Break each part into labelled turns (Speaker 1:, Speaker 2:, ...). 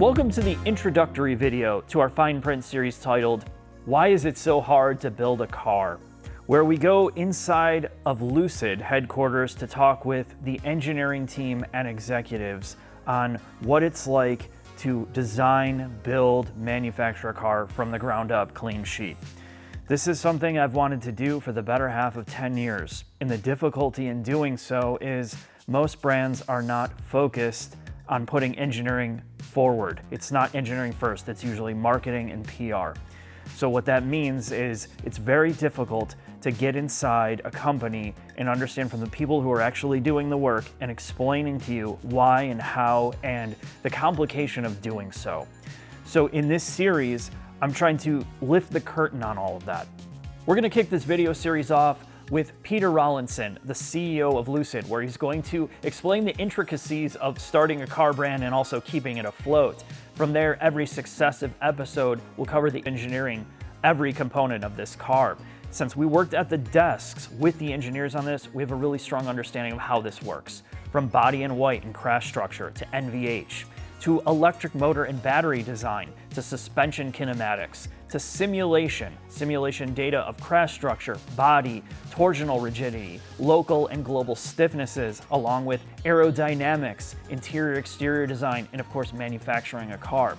Speaker 1: Welcome to the introductory video to our fine print series titled, Why is it so hard to build a car? Where we go inside of Lucid headquarters to talk with the engineering team and executives on what it's like to design, build, manufacture a car from the ground up clean sheet. This is something I've wanted to do for the better half of 10 years. And the difficulty in doing so is most brands are not focused on putting engineering forward. It's not engineering first, it's usually marketing and PR. So what that means is it's very difficult to get inside a company and understand from the people who are actually doing the work and explaining to you why and how and the complication of doing so. So in this series, I'm trying to lift the curtain on all of that. We're gonna kick this video series off with Peter Rawlinson, the CEO of Lucid, where he's going to explain the intricacies of starting a car brand and also keeping it afloat. From there, every successive episode will cover the engineering, every component of this car. Since we worked at the desks with the engineers on this, we have a really strong understanding of how this works. From body in white and crash structure to NVH, to electric motor and battery design, to suspension kinematics, to simulation data of crash structure, body, torsional rigidity, local and global stiffnesses, along with aerodynamics, interior-exterior design, and of course manufacturing a car.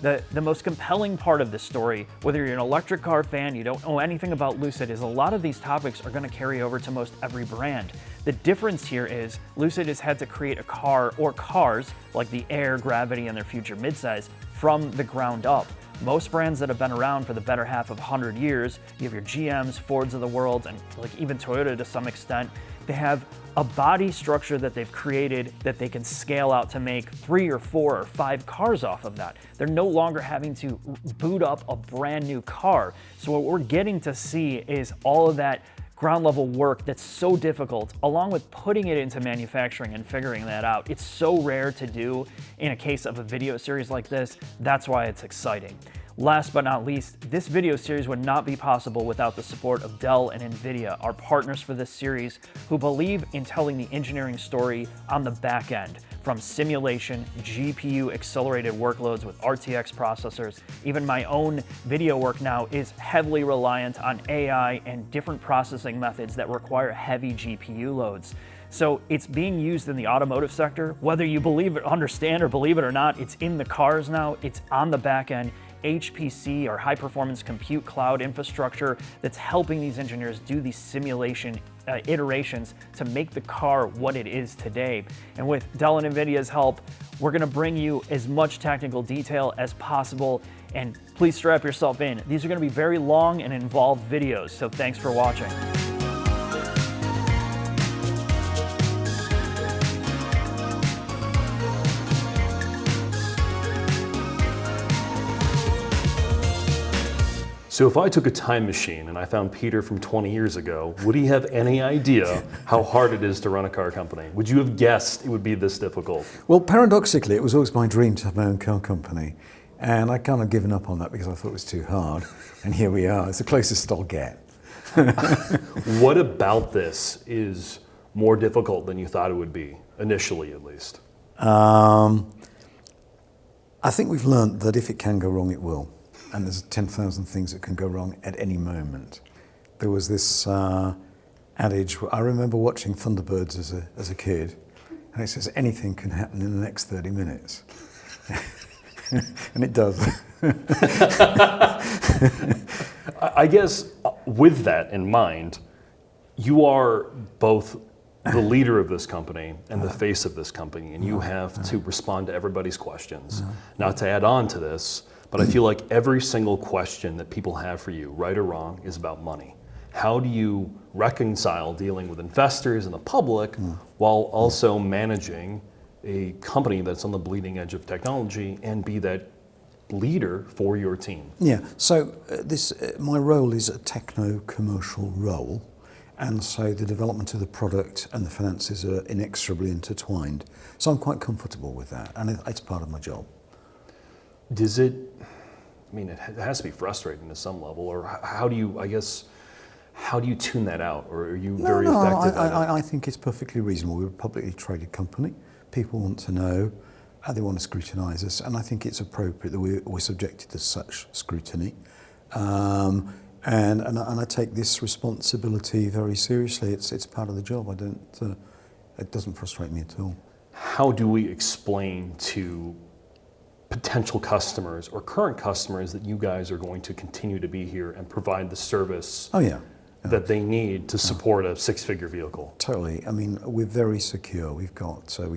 Speaker 1: The most compelling part of this story, whether you're an electric car fan, you don't know anything about Lucid, is a lot of these topics are going to carry over to most every brand. The difference here is Lucid has had to create a car or cars like the Air, Gravity, and their future midsize from the ground up. Most brands that have been around for the better half of 100 years, you have your GMs, Fords of the world, and like even Toyota to some extent, they have a body structure that they've created that they can scale out to make 3 or 4 or 5 cars off of that. They're no longer having to boot up a brand new car. So what we're getting to see is all of that ground level work that's so difficult, along with putting it into manufacturing and figuring that out. It's so rare to do in a case of a video series like this. That's why it's exciting. Last but not least, this video series would not be possible without the support of Dell and Nvidia, our partners for this series, who believe in telling the engineering story on the back end, from simulation, GPU accelerated workloads with RTX processors. Even my own video work now is heavily reliant on AI and different processing methods that require heavy GPU loads. So it's being used in the automotive sector. Whether you understand or believe it or not, it's in the cars now, it's on the back end. HPC, or high performance compute cloud infrastructure, that's helping these engineers do these simulation iterations to make the car what it is today. And with Dell and Nvidia's help, we're gonna bring you as much technical detail as possible, and please strap yourself in. These are gonna be very long and involved videos, so thanks for watching.
Speaker 2: So if I took a time machine and I found Peter from 20 years ago, would he have any idea how hard it is to run a car company? Would you have guessed it would be this difficult?
Speaker 3: Well, paradoxically, it was always my dream to have my own car company. And I kind of given up on that because I thought it was too hard. And here we are. It's the closest I'll get.
Speaker 2: What about this is more difficult than you thought it would be, initially at least?
Speaker 3: I think we've learned that if it can go wrong, it will. And there's 10,000 things that can go wrong at any moment. There was this adage, I remember watching Thunderbirds as a kid, and it says anything can happen in the next 30 minutes. And it does.
Speaker 2: I guess with that in mind, you are both the leader of this company and the face of this company, and you have to respond to everybody's questions. Not to add on to this, but I feel like every single question that people have for you, right or wrong, is about money. How do you reconcile dealing with investors and the public while also managing a company that's on the bleeding edge of technology and be that leader for your team?
Speaker 3: Yeah, so my role is a techno-commercial role, and so the development of the product and the finances are inexorably intertwined. So I'm quite comfortable with that, and it's part of my job.
Speaker 2: Does it, I mean, it has to be frustrating to some level, or how do you, I guess, how do you tune that out, or are you very effective at it?
Speaker 3: I think it's perfectly reasonable. We're a publicly traded company. People want to know They want to scrutinise us, and I think it's appropriate that we're subjected to such scrutiny. And I take this responsibility very seriously. It's part of the job. It doesn't frustrate me at all.
Speaker 2: How do we explain to potential customers or current customers that you guys are going to continue to be here and provide the service that they need to support a six-figure vehicle?
Speaker 3: Totally. I mean, we're very secure. We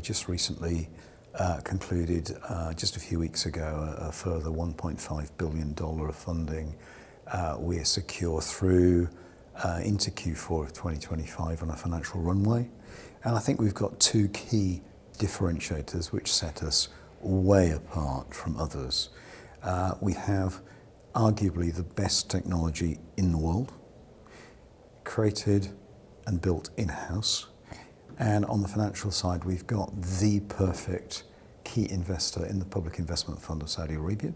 Speaker 3: just recently concluded, just a few weeks ago, a further $1.5 billion of funding. We're secure through into Q4 of 2025 on a financial runway. And I think we've got two key differentiators which set us way apart from others. We have arguably the best technology in the world, created and built in-house. And on the financial side, we've got the perfect key investor in the Public Investment Fund of Saudi Arabia,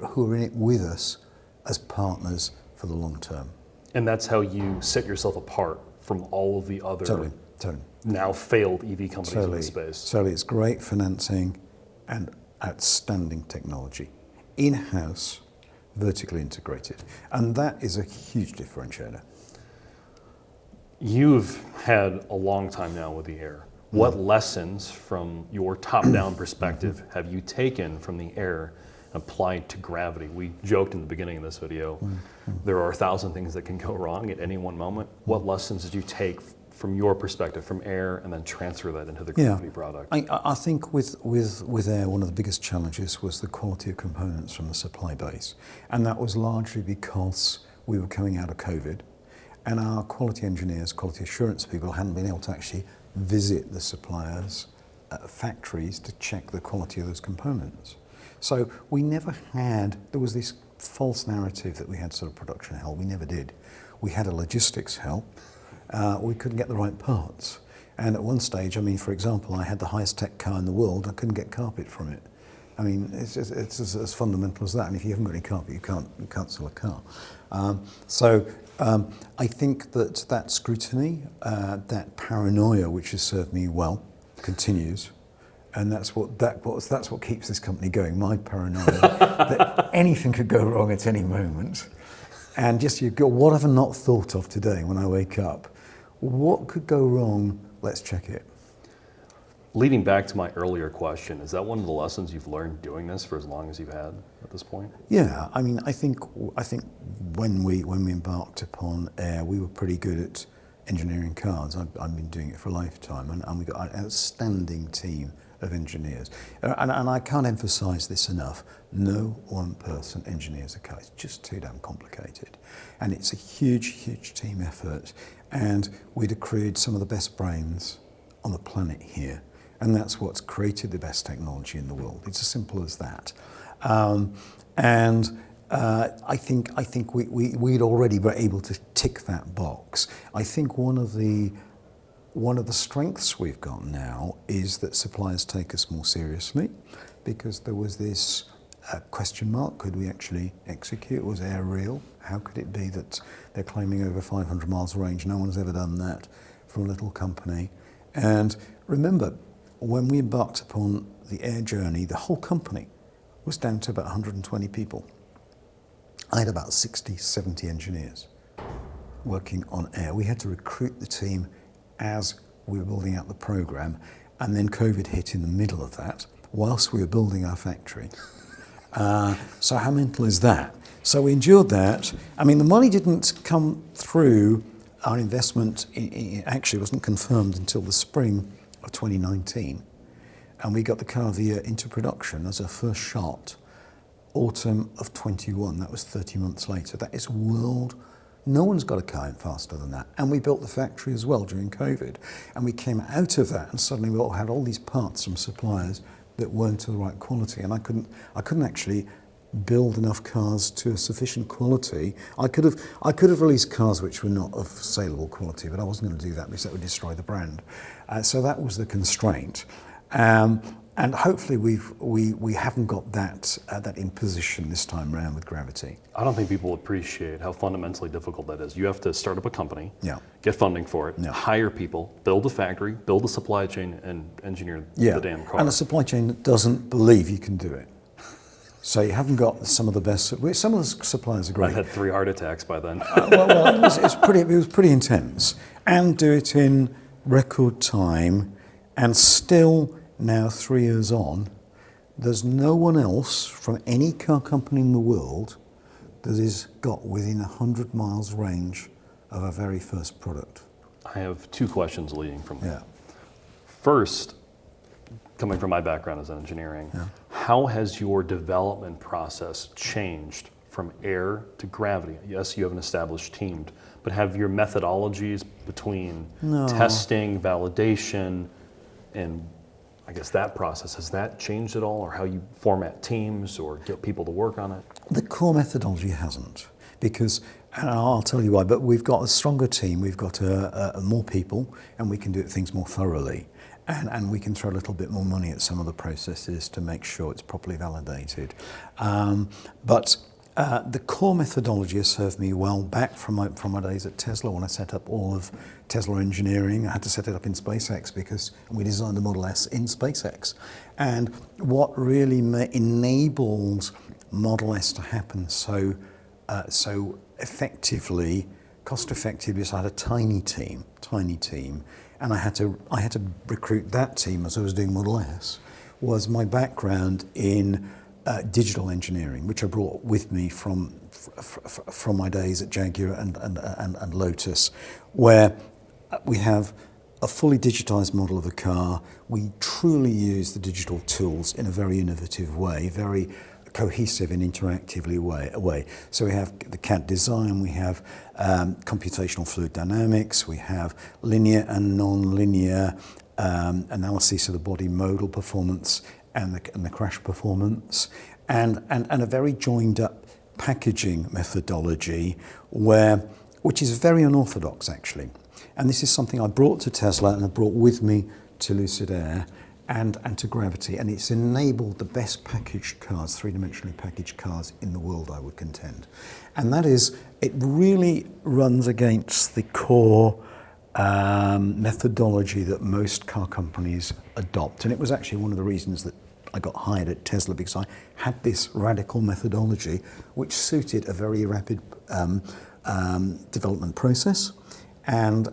Speaker 3: who are in it with us as partners for the long term.
Speaker 2: And that's how you set yourself apart from all of the other
Speaker 3: Totally.
Speaker 2: now failed EV companies in the space.
Speaker 3: Totally, it's great financing and outstanding technology. In-house, vertically integrated. And that is a huge differentiator.
Speaker 2: You've had a long time now with the Air. What lessons from your top-down perspective have you taken from the Air and applied to gravity? We joked in the beginning of this video, there are 1,000 things that can go wrong at any one moment. What lessons did you take from your perspective from Air and then transfer that into the gravity product?
Speaker 3: I think with Air, one of the biggest challenges was the quality of components from the supply base. And that was largely because we were coming out of COVID. And our quality engineers, quality assurance people hadn't been able to actually visit the suppliers' factories to check the quality of those components. So we never had, there was this false narrative that we had sort of production hell. We never did. We had a logistics hell. We couldn't get the right parts. And at one stage, I mean, for example, I had the highest tech car in the world. I couldn't get carpet from it. I mean, it's as fundamental as that. And if you haven't got any carpet, you can't sell a car. I think that scrutiny, that paranoia, which has served me well, continues, and that's what keeps this company going. My paranoia that anything could go wrong at any moment, and just you go, what have I not thought of today when I wake up? What could go wrong? Let's check it.
Speaker 2: Leading back to my earlier question, is that one of the lessons you've learned doing this for as long as you've had at this point?
Speaker 3: Yeah, I mean, I think when we embarked upon Air, we were pretty good at engineering cars. I've been doing it for a lifetime, and we got an outstanding team of engineers. And I can't emphasise this enough. No one person engineers a car. It's just too damn complicated, and it's a huge team effort. And we'd accrued some of the best brains on the planet here. And that's what's created the best technology in the world. It's as simple as that. I think we'd already been able to tick that box. I think one of the strengths we've got now is that suppliers take us more seriously, because there was this question mark: could we actually execute? Was Air real? How could it be that they're claiming over 500 miles range? No one's ever done that for a little company. And remember, when we embarked upon the Air journey, the whole company was down to about 120 people. I had about 60, 70 engineers working on Air. We had to recruit the team as we were building out the program, and then COVID hit in the middle of that whilst we were building our factory. So how mental is that? So we endured that. I mean, the money didn't come through. Our investment actually wasn't confirmed until the spring of 2019, and we got the car of the year into production as a first shot autumn of 21. That was 30 months later. That is no one's got a car in faster than that. And we built the factory as well during COVID, and we came out of that, and suddenly we all had all these parts from suppliers that weren't to the right quality, and I couldn't actually build enough cars to a sufficient quality. I could have released cars which were not of saleable quality, but I wasn't going to do that because that would destroy the brand. So that was the constraint. And And hopefully we haven't got that imposition this time around with Gravity.
Speaker 2: I don't think people appreciate how fundamentally difficult that is. You have to start up a company,
Speaker 3: Yeah.
Speaker 2: get funding for it,
Speaker 3: Yeah.
Speaker 2: hire people, build a factory, build a supply chain, and engineer
Speaker 3: Yeah.
Speaker 2: the damn car.
Speaker 3: And a supply chain that doesn't believe you can do it. So you haven't got some of the best. Some of the suppliers are great.
Speaker 2: I had 3 heart attacks by then.
Speaker 3: Well, it was pretty intense, and do it in record time, and still now 3 years on, there's no one else from any car company in the world that has got within 100 miles range of our very first product.
Speaker 2: I have 2 questions leading from that.
Speaker 3: Yeah.
Speaker 2: First, coming from my background as engineering, how has your development process changed from air to gravity? Yes, you have an established team, but have your methodologies between testing, validation, and I guess that process, has that changed at all, or how you format teams or get people to work on it?
Speaker 3: The core methodology hasn't, because, and I'll tell you why, but we've got a stronger team, we've got more people, and we can do things more thoroughly. And we can throw a little bit more money at some of the processes to make sure it's properly validated. But the core methodology has served me well back from my days at Tesla when I set up all of Tesla engineering. I had to set it up in SpaceX because we designed the Model S in SpaceX. And what really enabled Model S to happen so effectively, cost effectively, is I had a tiny team, and I had to recruit that team as I was doing Model S, was my background in digital engineering, which I brought with me from my days at Jaguar and Lotus, where we have a fully digitized model of a car. We truly use the digital tools in a very innovative way, very cohesive and interactively way. So we have the CAD design, we have computational fluid dynamics, we have linear and non-linear analysis of the body modal performance and the crash performance, and a very joined up packaging methodology which is very unorthodox actually. And this is something I brought to Tesla and I brought with me to Lucid Air and to Gravity, and it's enabled the best packaged cars, three-dimensionally packaged cars in the world, I would contend. And that is, it really runs against the core methodology that most car companies adopt. And it was actually one of the reasons that I got hired at Tesla, because I had this radical methodology which suited a very rapid development process and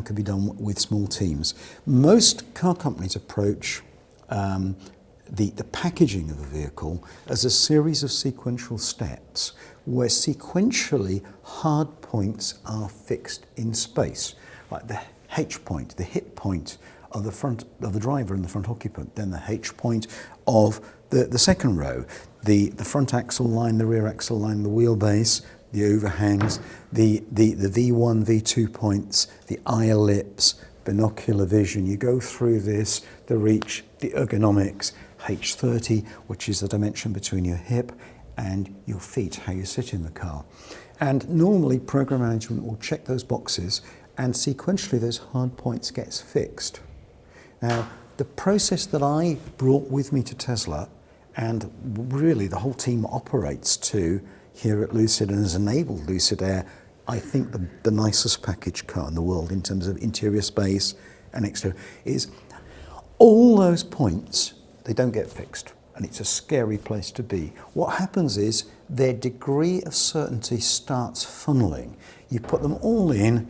Speaker 3: could be done with small teams. Most car companies approach the packaging of a vehicle as a series of sequential steps where sequentially hard points are fixed in space, like the H point, the hit point of the front of the driver and the front occupant, then the H point of the second row, the front axle line, the rear axle line, the wheelbase, the overhangs, the V1, V2 points, the eye ellipse, binocular vision. You go through this, the reach, the ergonomics, H30, which is the dimension between your hip and your feet, how you sit in the car. And normally program management will check those boxes and sequentially those hard points gets fixed. Now, the process that I brought with me to Tesla, and really the whole team operates to here at Lucid and has enabled Lucid Air, I think the nicest packaged car in the world in terms of interior space and exterior, is all those points, they don't get fixed. And it's a scary place to be. What happens is their degree of certainty starts funneling. You put them all in,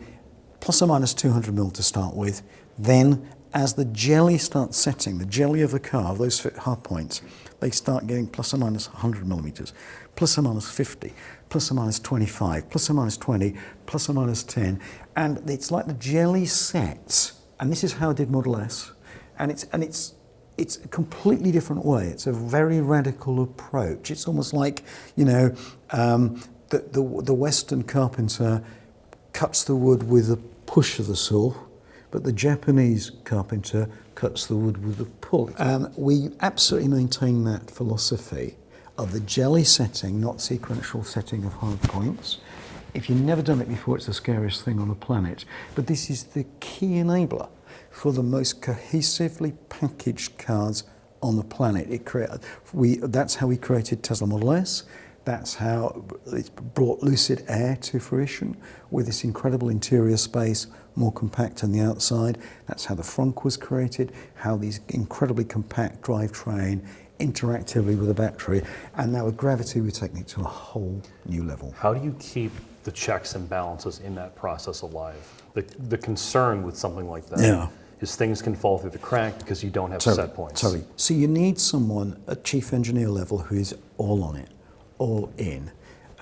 Speaker 3: plus or minus 200 mil to start with, then as the jelly starts setting, the jelly of the car, those hard points, they start getting plus or minus 100 millimeters, plus or minus 50, plus or minus 25, plus or minus 20, plus or minus 10. And it's like the jelly sets. And this is how I did Model S. And it's a completely different way. It's a very radical approach. It's almost like, the Western carpenter cuts the wood with a push of the saw, but the Japanese carpenter cuts the wood with a pull. We absolutely maintain that philosophy of the jelly setting, not sequential setting of hard points. If you've never done it before, it's the scariest thing on the planet. But this is the key enabler for the most cohesively packaged cars on the planet. That's how we created Tesla Model S. That's how it brought Lucid Air to fruition, with this incredible interior space, more compact on the outside. That's how the frunk was created, how these incredibly compact drivetrain interactively with a battery. And now with Gravity, we're taking it to a whole new level.
Speaker 2: How do you keep the checks and balances in that process alive? The concern with something like that is things can fall through the crack because you don't have set points.
Speaker 3: Totally. So you need someone at chief engineer level who is all on it, all in.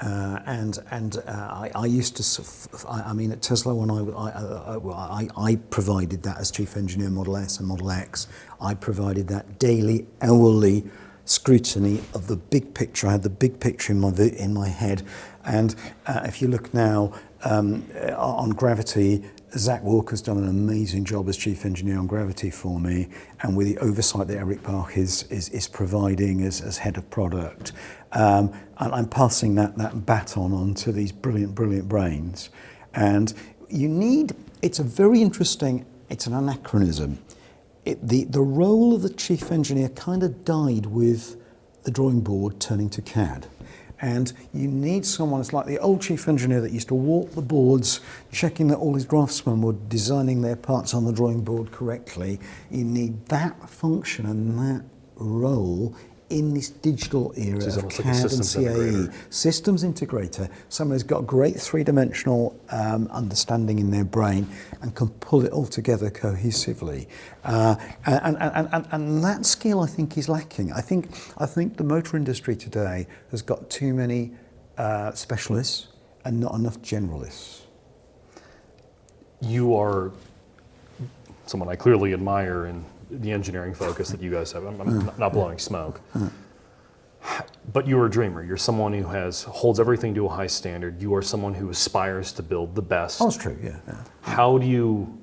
Speaker 3: I used to, I mean, at Tesla, when I provided that as chief engineer, Model S and Model X. I provided that daily, hourly scrutiny of the big picture. I had the big picture in my head. And if you look now on Gravity, Zach Walker's done an amazing job as chief engineer on Gravity for me, and with the oversight that Eric Bach is providing as head of product. And I'm passing that baton on to these brilliant brains. And it's a very interesting, it's an anachronism. The role of the chief engineer kind of died with the drawing board turning to CAD. And you need someone, it's like the old chief engineer that used to walk the boards, checking that all his draftsmen were designing their parts on the drawing board correctly. You need that function and that role in this digital era of CAD and CAE. Systems integrator, someone who's got great three-dimensional understanding in their brain and can pull it all together cohesively. And that skill, I think, is lacking. I think the motor industry today has got too many specialists and not enough generalists.
Speaker 2: You are someone I clearly admire in the engineering focus that you guys have. I'm not blowing smoke. But you're a dreamer. You're someone who holds everything to a high standard. You are someone who aspires to build the best.
Speaker 3: Oh, that's true, yeah.
Speaker 2: How do you,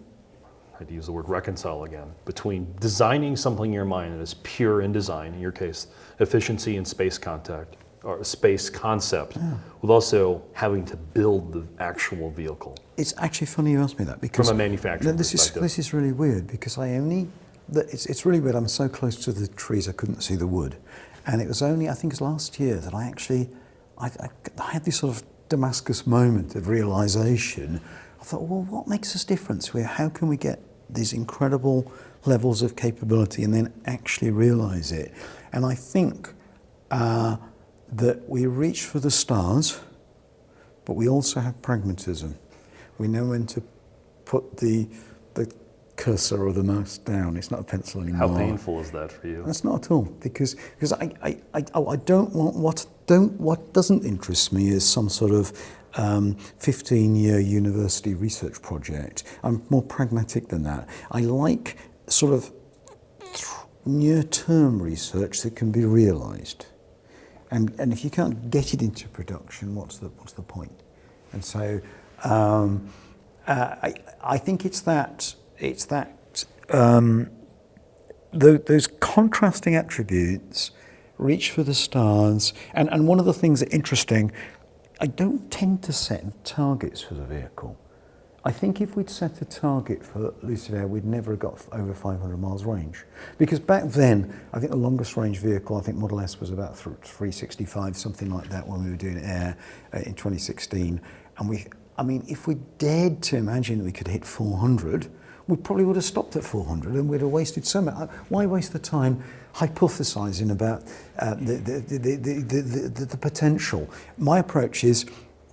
Speaker 2: I had to use the word reconcile again, between designing something in your mind that is pure in design, in your case, efficiency and space contact, or space concept, with also having to build the actual vehicle?
Speaker 3: It's actually funny you asked me that, because
Speaker 2: from a manufacturing perspective.
Speaker 3: This is really weird, because it's really weird. I'm so close to the trees I couldn't see the wood. And it was only, I think it was last year, that I had this sort of Damascus moment of realization. I thought, well, what makes us different? How can we get these incredible levels of capability and then actually realize it? And I think that we reach for the stars, but we also have pragmatism. We know when to put the cursor or the mouse down. It's not a pencil anymore.
Speaker 2: How painful is that for you?
Speaker 3: That's not at all, because I don't want what doesn't interest me is some sort of 15-year university research project. I'm more pragmatic than that. I like sort of near-term research that can be realised, and if you can't get it into production, what's the point? And so I think it's that those contrasting attributes, reach for the stars, and one of the things that interesting, I don't tend to set targets for the vehicle. I think if we'd set a target for Lucid Air, we'd never have got over 500 miles range. Because back then, I think the longest range vehicle, I think Model S was about 365, something like that, when we were doing Air in 2016. And if we dared to imagine that we could hit 400, we probably would have stopped at 400 and we'd have wasted so much. Why waste the time hypothesizing about the potential? My approach is,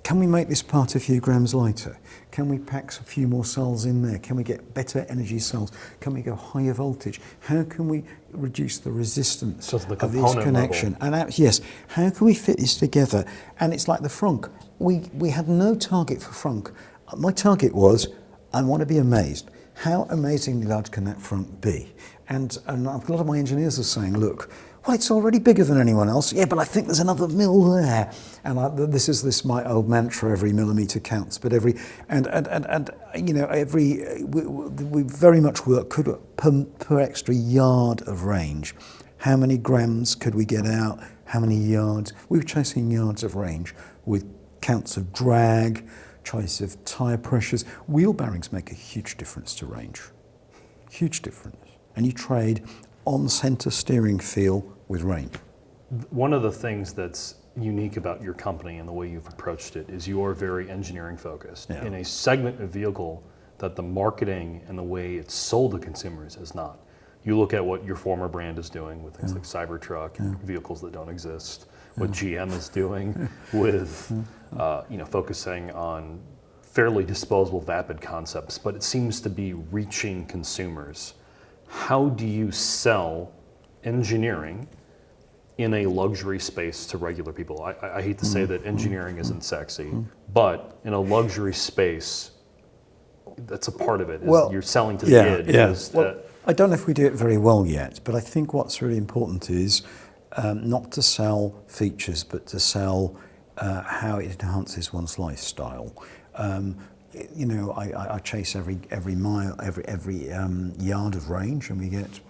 Speaker 3: can we make this part a few grams lighter? Can we pack a few more cells in there? Can we get better energy cells? Can we go higher voltage? How can we reduce the resistance of this connection? And yes, how can we fit this together? And it's like the frunk. We had no target for frunk. My target was, I want to be amazed. How amazingly large can that frunk be? And a lot of my engineers are saying, look, well, it's already bigger than anyone else. Yeah, but I think there's another mil there. And this is my old mantra: every millimetre counts. But we very much work per extra yard of range. How many grams could we get out? How many yards? We were chasing yards of range with counts of drag, choice of tyre pressures. Wheel bearings make a huge difference to range. Huge difference. And you trade on-center steering feel with range.
Speaker 2: One of the things that's unique about your company and the way you've approached it is you are very engineering focused in a segment of vehicle that the marketing and the way it's sold to consumers is not. You look at what your former brand is doing with things like Cybertruck, vehicles that don't exist, what GM is doing with focusing on fairly disposable, vapid concepts, but it seems to be reaching consumers. How do you sell engineering in a luxury space to regular people? I hate to say that engineering isn't sexy, but in a luxury space, that's a part of it. You're selling to the id.
Speaker 3: I don't know if we do it very well yet, but I think what's really important is not to sell features, but to sell how it enhances one's lifestyle. I chase every mile, every yard of range, and we get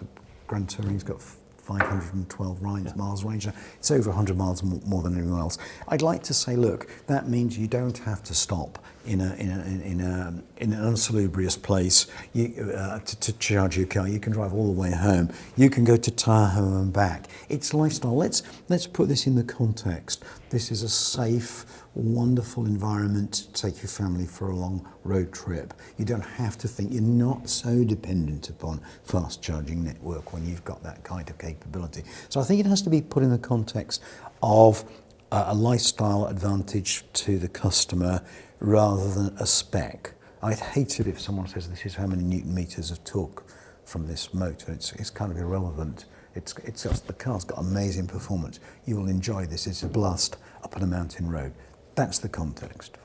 Speaker 3: Gran Turismo's got 512 miles range. It's over 100 miles more than anyone else. I'd like to say, look, that means you don't have to stop in an unsalubrious place to charge your car. You can drive all the way home. You can go to Tahoe and back. It's lifestyle. Let's put this in the context. This is a safe, wonderful environment to take your family for a long road trip. You don't have to think. You're not so dependent upon fast charging network when you've got that kind of capability. So I think it has to be put in the context of a lifestyle advantage to the customer rather than a spec. I'd hate it if someone says this is how many newton meters of torque from this motor. It's kind of irrelevant. It's just the car's got amazing performance. You will enjoy this. It's a blast up on a mountain road. That's the context.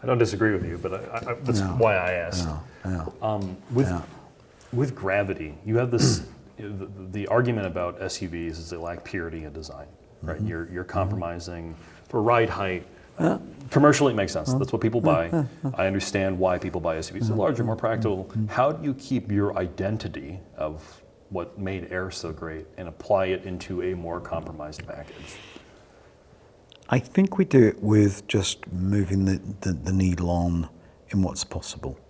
Speaker 2: I don't disagree with you, but that's why I asked. With gravity, you have this the argument about SUVs is they lack purity in design, right? You're compromising for ride height. Commercially, it makes sense. That's what people buy. I understand why people buy SUVs. They're larger, more practical. How do you keep your identity of what made Air so great and apply it into a more compromised package?
Speaker 3: I think we do it with just moving the needle on in what's possible.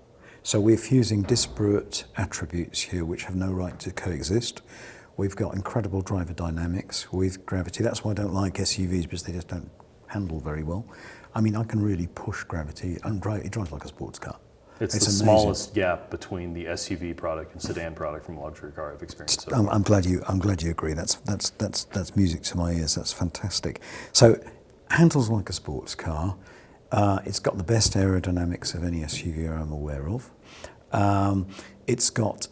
Speaker 3: So we're fusing disparate attributes here which have no right to coexist. We've got incredible driver dynamics with gravity. That's why I don't like SUVs, because they just don't handle very well. I mean, I can really push gravity and it drives like a sports car.
Speaker 2: It's the amazing. Smallest gap between the SUV product and sedan product from a luxury car I've experienced. So
Speaker 3: I'm glad you agree. That's music to my ears. That's fantastic. So handles like a sports car. It's got the best aerodynamics of any SUV I'm aware of. It's got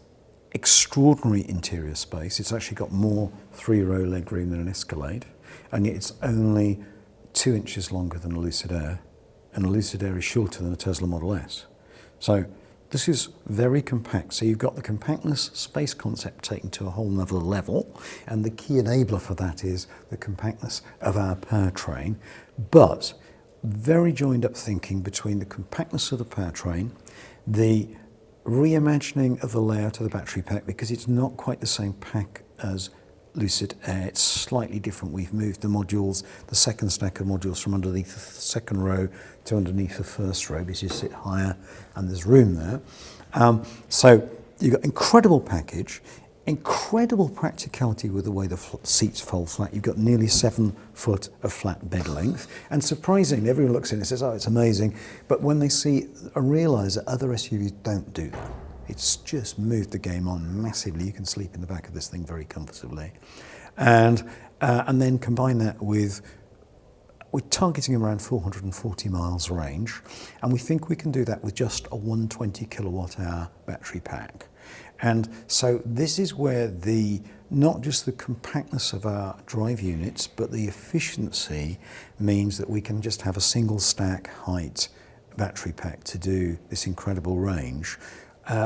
Speaker 3: extraordinary interior space. It's actually got more three-row legroom than an Escalade, and yet it's only 2 inches longer than a Lucid Air, and a Lucid Air is shorter than a Tesla Model S. So this is very compact. So you've got the compactness space concept taken to a whole nother level, and the key enabler for that is the compactness of our powertrain, but very joined up thinking between the compactness of the powertrain, the reimagining of the layout of the battery pack, because it's not quite the same pack as Lucid Air, it's slightly different. We've moved the modules, the second stack of modules, from underneath the second row to underneath the first row, because you sit higher and there's room there. So you've got incredible package, incredible practicality with the way the seats fold flat. You've got nearly 7 foot of flat bed length, and surprisingly, everyone looks in and says, oh, it's amazing, but when they see and realise that other SUVs don't do that. It's just moved the game on massively. You can sleep in the back of this thing very comfortably. And then combine that with, we're targeting around 440 miles range, and we think we can do that with just a 120 kilowatt hour battery pack. And so this is where not just the compactness of our drive units, but the efficiency means that we can just have a single stack height battery pack to do this incredible range.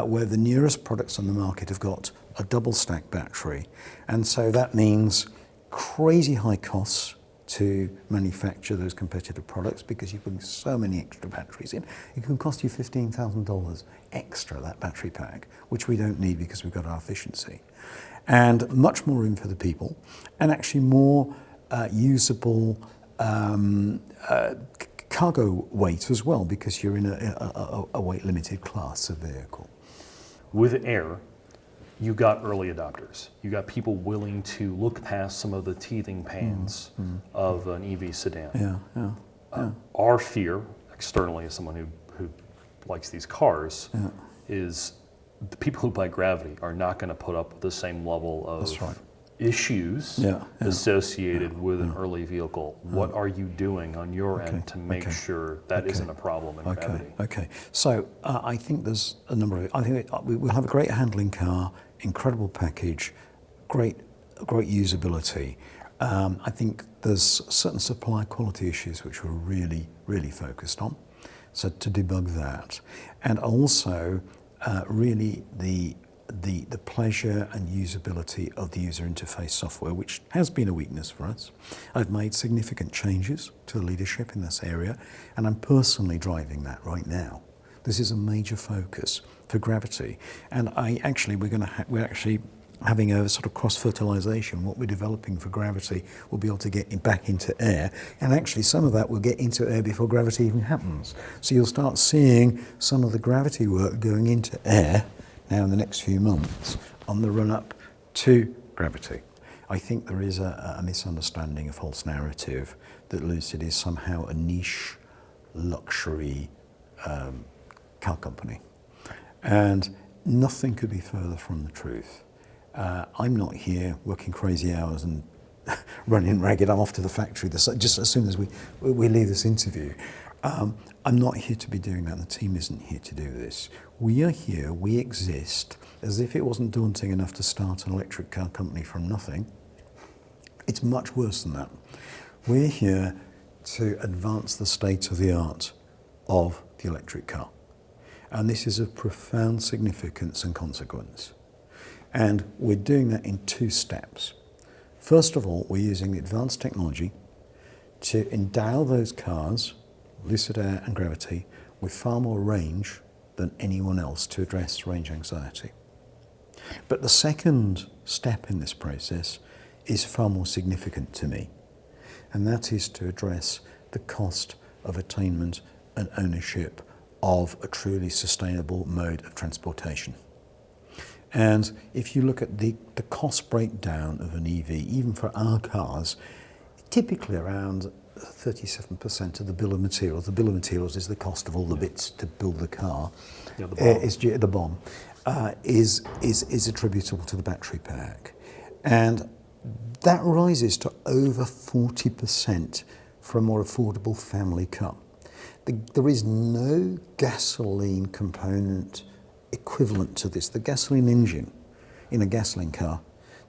Speaker 3: Where the nearest products on the market have got a double stack battery. And so that means crazy high costs to manufacture those competitive products, because you bring so many extra batteries in. It can cost you $15,000 extra, that battery pack, which we don't need because we've got our efficiency. And much more room for the people, and actually more usable cargo weight as well, because you're in a weight limited class of vehicle.
Speaker 2: With Air, you got early adopters. You got people willing to look past some of the teething pains of an EV sedan. Our fear, externally, as someone who likes these cars, is the people who buy Gravity are not going to put up with the same level of issues associated with an early vehicle. What are you doing on your end to make sure that isn't a problem in Gravity?
Speaker 3: Okay. So I think there's a number of. I think we'll have a great handling car, incredible package, great usability. I think there's certain supply quality issues which we're really focused on. So to debug that, and also really the pleasure and usability of the user interface software, which has been a weakness for us. I've made significant changes to the leadership in this area, and I'm personally driving that right now. This is a major focus for Gravity, and we're actually having a sort of cross-fertilization. What we're developing for Gravity will be able to get back into air, and actually some of that will get into air before Gravity even happens. So you'll start seeing some of the Gravity work going into air now in the next few months on the run-up to Gravity. I think there is a misunderstanding, a false narrative that Lucid is somehow a niche luxury car company, and nothing could be further from the truth. I'm not here working crazy hours and running ragged. I'm off to the factory just as soon as we leave this interview. I'm not here to be doing that. The team isn't here to do this. We are here, we exist, as if it wasn't daunting enough to start an electric car company from nothing. It's much worse than that. We're here to advance the state of the art of the electric car. And this is of profound significance and consequence. And we're doing that in 2 steps. First of all, we're using the advanced technology to endow those cars, Lucid Air and Gravity, with far more range than anyone else to address range anxiety. But the second step in this process is far more significant to me, and that is to address the cost of attainment and ownership of a truly sustainable mode of transportation. And if you look at the cost breakdown of an EV, even for our cars, typically around 37% of the bill of materials. The bill of materials is the cost of all the bits to build the car. The BOM is attributable to the battery pack, and that rises to over 40% for a more affordable family car. There is no gasoline component equivalent to this. The gasoline engine in a gasoline car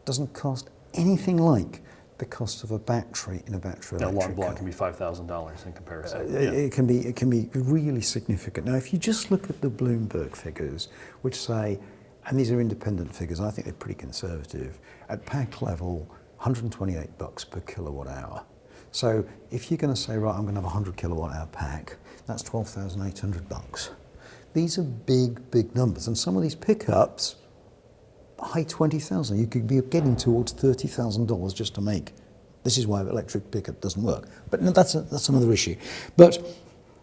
Speaker 3: doesn't cost anything like the cost of a battery in a battery electric car.
Speaker 2: That long block can be $5,000 in comparison.
Speaker 3: It can be really significant. Now, if you just look at the Bloomberg figures, which say, and these are independent figures, I think they're pretty conservative, at pack level, $128 per kilowatt hour. So if you're going to say, right, I'm going to have a 100 kilowatt hour pack, that's $12,800. These are big numbers, and some of these pickups, high 20,000. You could be getting towards $30,000 just to make. This is why electric pickup doesn't work. But no, that's another issue. But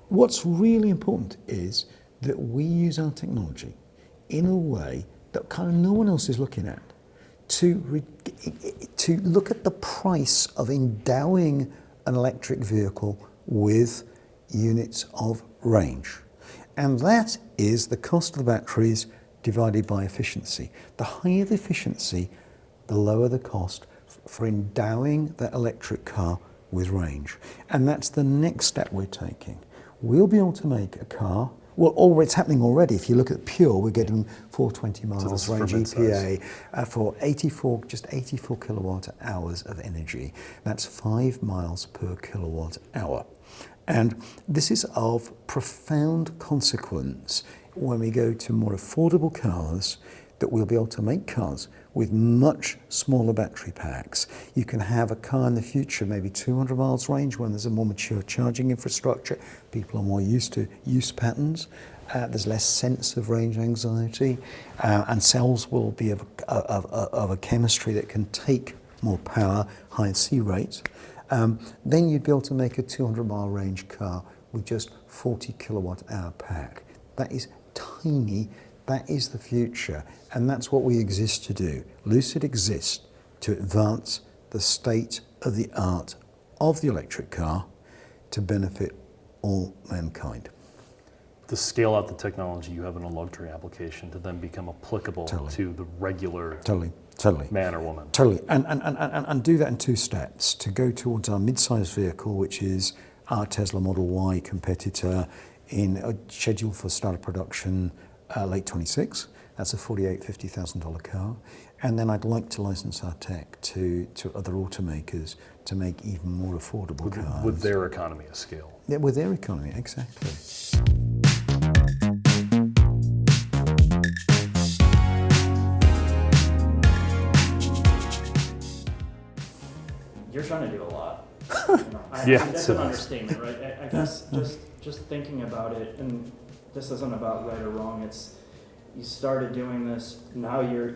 Speaker 3: what's really important is that we use our technology in a way that kind of no one else is looking at, to look at the price of endowing an electric vehicle with units of range. And that is the cost of the batteries divided by efficiency. The higher the efficiency, the lower the cost for endowing that electric car with range. And that's the next step we're taking. We'll be able to make a car, well, it's happening already. If you look at Pure, we're getting 420 miles range EPA for 84 kilowatt hours of energy. That's 5 miles per kilowatt hour. And this is of profound consequence when we go to more affordable cars, that we'll be able to make cars with much smaller battery packs. You can have a car in the future, maybe 200 miles range, when there's a more mature charging infrastructure. People are more used to use patterns. There's less sense of range anxiety, and cells will be of a chemistry that can take more power, higher C rates. Then you'd be able to make a 200-mile range car with just 40 kilowatt hour pack. That is tiny That is the future, and that's what we exist to do. Lucid exists to advance the state of the art of the electric car to benefit all mankind.
Speaker 2: To scale out the technology you have in a luxury application to then become applicable to the regular man or woman.
Speaker 3: Totally, and do that in two steps. To go towards our mid-sized vehicle, which is our Tesla Model Y competitor, scheduled for start of production late 26. That's a $50,000 car. And then I'd like to license our tech to other automakers to make even more affordable cars.
Speaker 2: With their economy of scale.
Speaker 3: Yeah, with their economy, exactly.
Speaker 1: You're trying to do a lot.
Speaker 2: Yeah,
Speaker 1: that's an understatement, right? I guess just thinking about it, and this isn't about right or wrong. It's you started doing this. Now you're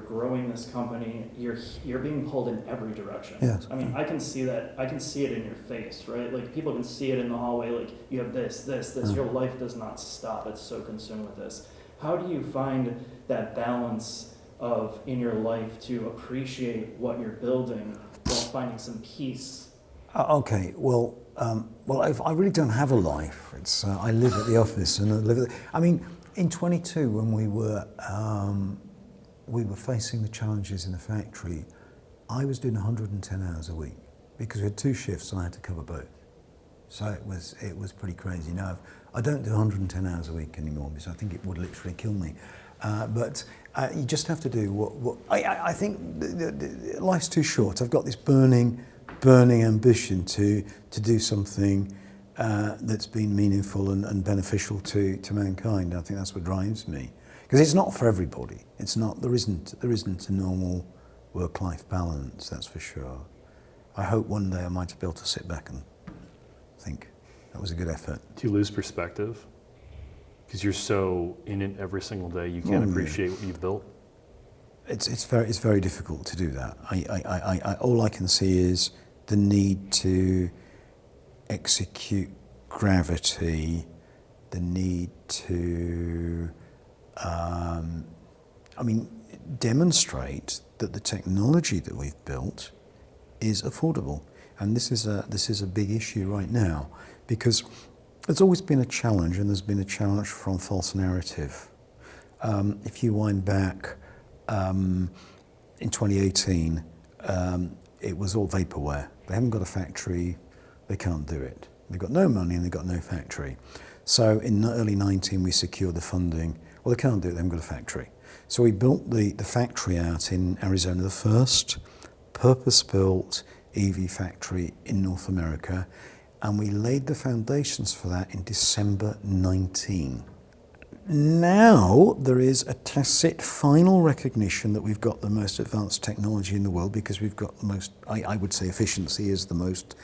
Speaker 1: growing this company. You're being pulled in every direction.
Speaker 3: Yes.
Speaker 1: I mean, I can see that. I can see it in your face, right? Like people can see it in the hallway. Like you have this. Your life does not stop. It's so consumed with this. How do you find that balance of in your life to appreciate what you're building while finding some peace?
Speaker 3: Okay, well, I really don't have a life. It's I live at the office and I live at I mean, in 22, when we were facing the challenges in the factory, I was doing 110 hours a week because we had two shifts and I had to cover both. So it was pretty crazy. Now I don't do 110 hours a week anymore because I think it would literally kill me. But you just have to do what I think life's too short. I've got this burning ambition to do something that's been meaningful and beneficial to mankind. I think that's what drives me. Because it's not for everybody. It's not. There isn't a normal work-life balance. That's for sure. I hope one day I might be able to sit back and think that was a good effort.
Speaker 2: Do you lose perspective? Because you're so in it every single day, you can't appreciate what you've built.
Speaker 3: It's very difficult to do that. I all I can see is the need to execute gravity, the need to, demonstrate that the technology that we've built is affordable. And this is a big issue right now because there's always been a challenge, and there's been a challenge from false narrative. If you wind back in 2018, it was all vaporware. They haven't got a factory, they can't do it. They've got no money and they've got no factory. So in early 19, we secured the funding. Well, they can't do it, they haven't got a factory. So we built the factory out in Arizona, the first purpose-built EV factory in North America, and we laid the foundations for that in December 19. Now there is a tacit final recognition that we've got the most advanced technology in the world because we've got the most, I would say efficiency is the most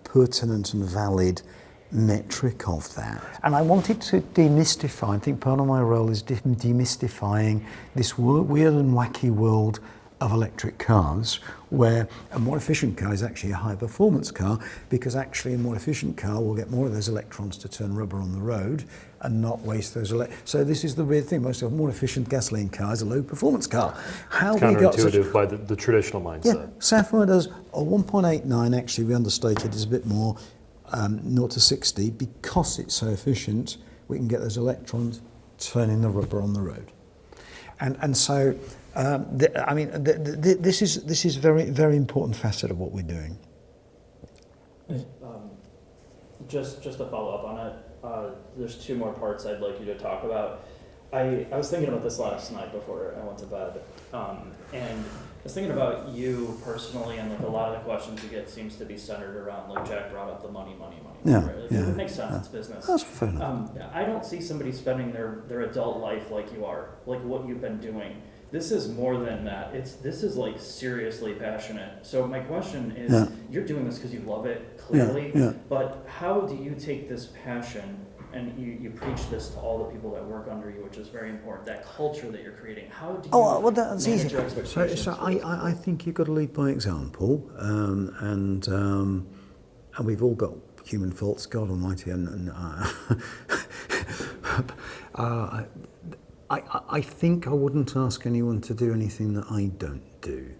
Speaker 3: pertinent and valid metric of that. And I wanted to demystify, I think part of my role is demystifying this weird and wacky world of electric cars, where a more efficient car is actually a high performance car, because actually a more efficient car will get more of those electrons to turn rubber on the road and not waste those So this is the weird thing, most of a more efficient gasoline car is a low performance car. How
Speaker 2: it's counterintuitive by the traditional mindset.
Speaker 3: Yeah, Sapphire does a 1.89, actually we understated, is a bit more 0 to 60, because it's so efficient, we can get those electrons turning the rubber on the road. And so this is very, very important facet of what we're doing.
Speaker 1: Just to follow up on it, there's two more parts I'd like you to talk about. I was thinking about this last night before I went to bed, and I was thinking about you personally, and like a lot of the questions you get seems to be centered around, like Jack brought up, the money.
Speaker 3: Yeah,
Speaker 1: right? Like,
Speaker 3: yeah.
Speaker 1: It makes sense, it's business.
Speaker 3: That's fair enough.
Speaker 1: I don't see somebody spending their adult life like you are, like what you've been doing. This is more than that. This is like seriously passionate. So my question is, you're doing this because you love it, clearly, but how do you take this passion and you preach this to all the people that work under you, which is very important, that culture that you're creating? How do you
Speaker 3: that's
Speaker 1: manage
Speaker 3: easy.
Speaker 1: your expectations?
Speaker 3: So I think you've got to lead by example, and we've all got human faults, God Almighty, and I think I wouldn't ask anyone to do anything that I don't do.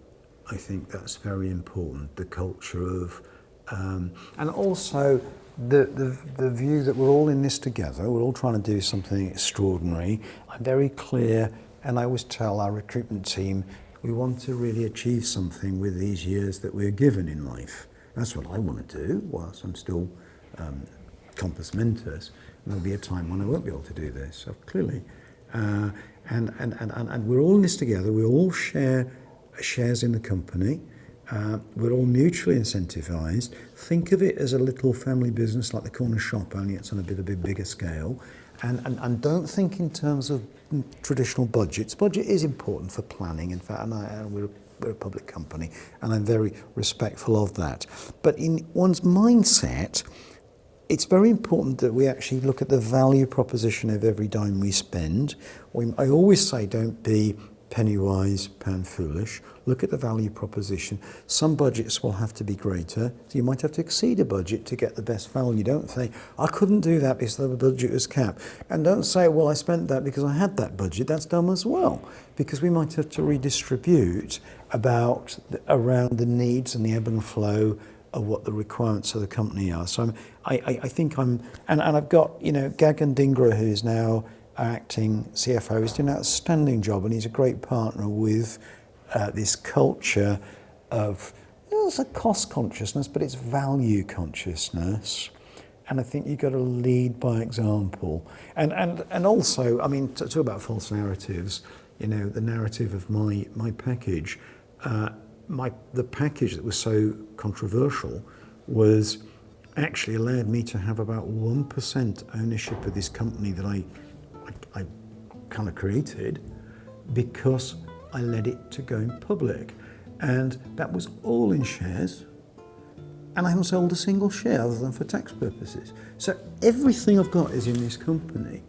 Speaker 3: I think that's very important, the culture of, and also the view that we're all in this together, we're all trying to do something extraordinary. I'm very clear, and I always tell our recruitment team, we want to really achieve something with these years that we're given in life. That's what I want to do whilst I'm still compos mentis. There'll be a time when I won't be able to do this, so clearly. And we're all in this together, we all share shares in the company, we're all mutually incentivized. Think of it as a little family business like the corner shop, only it's on a bigger scale. And don't think in terms of traditional budgets. Budget is important for planning, in fact, and we're a public company, and I'm very respectful of that. But in one's mindset, it's very important that we actually look at the value proposition of every dime we spend. I always say don't be penny wise, pound foolish. Look at the value proposition. Some budgets will have to be greater, so you might have to exceed a budget to get the best value. Don't say, I couldn't do that because the budget was capped. And don't say, well, I spent that because I had that budget. That's dumb as well, because we might have to redistribute around the needs and the ebb and flow of what the requirements of the company are. So I think and I've got, Gagan Dhingra, who's now acting CFO, is doing an outstanding job, and he's a great partner with this culture of, it's a cost consciousness, but it's value consciousness. And I think you've got to lead by example. And also, I mean, to talk about false narratives, the narrative of my package, the package that was so controversial was actually allowed me to have about 1% ownership of this company that I kind of created, because I led it to going public. And that was all in shares, and I haven't sold a single share other than for tax purposes. So everything I've got is in this company.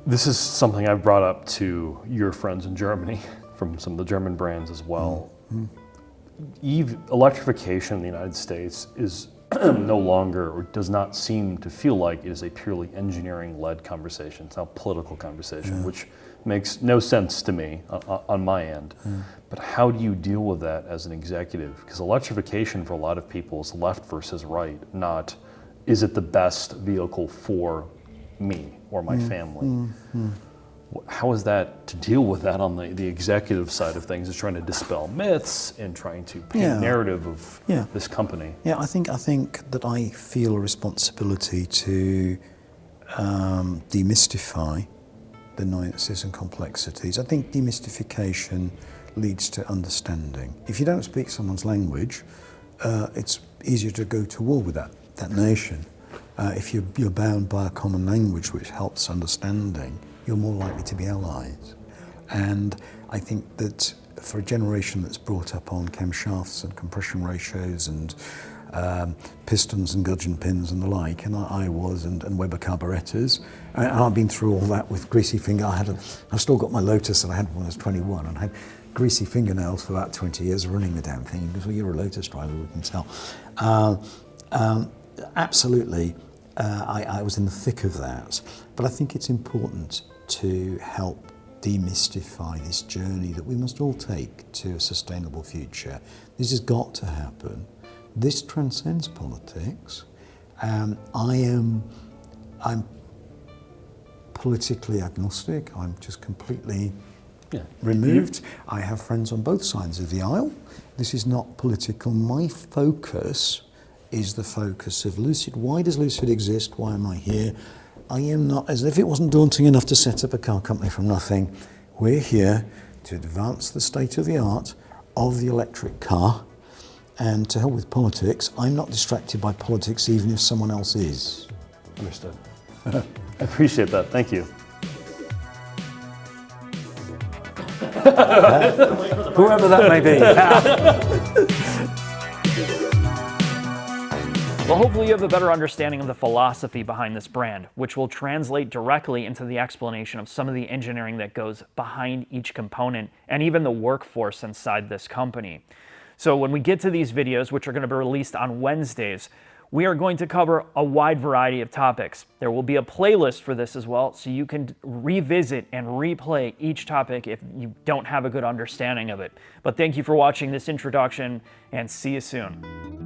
Speaker 2: This is something I've brought up to your friends in Germany from some of the German brands as well. Electrification in the United States is no longer, or does not seem to feel like it is a purely engineering-led conversation. It's now a political conversation, which makes no sense to me on my end. But how do you deal with that as an executive? Because electrification for a lot of people is left versus right, not is it the best vehicle for me or my family? How is that to deal with that on the executive side of things, is trying to dispel myths and trying to paint a narrative of this company?
Speaker 3: Yeah, I think that I feel a responsibility to demystify the nuances and complexities. I think demystification leads to understanding. If you don't speak someone's language, it's easier to go to war with that nation. If you're bound by a common language which helps understanding, you're more likely to be allies. And I think that for a generation that's brought up on camshafts and compression ratios and pistons and gudgeon pins and the like, and I was, and Weber carburetors, and I've been through all that with greasy finger. I've still got my Lotus that I had when I was 21, and I had greasy fingernails for about 20 years running the damn thing, because you're a Lotus driver, we can tell. Absolutely, I was in the thick of that, but I think it's important to help demystify this journey that we must all take to a sustainable future. This has got to happen. This transcends politics. I'm politically agnostic. I'm just completely removed. I have friends on both sides of the aisle. This is not political. My focus is the focus of Lucid. Why does Lucid exist? Why am I here? I am not, as if it wasn't daunting enough to set up a car company from nothing, we're here to advance the state of the art of the electric car, and to hell with politics. I'm not distracted by politics, even if someone else is.
Speaker 2: Understood. I appreciate that, thank you.
Speaker 3: Whoever that may be.
Speaker 1: Well, hopefully you have a better understanding of the philosophy behind this brand, which will translate directly into the explanation of some of the engineering that goes behind each component, and even the workforce inside this company. So when we get to these videos, which are going to be released on Wednesdays, We are going to cover a wide variety of topics. There will be a playlist for this as well, so you can revisit and replay each topic if you don't have a good understanding of it. But thank you for watching this introduction, and see you soon.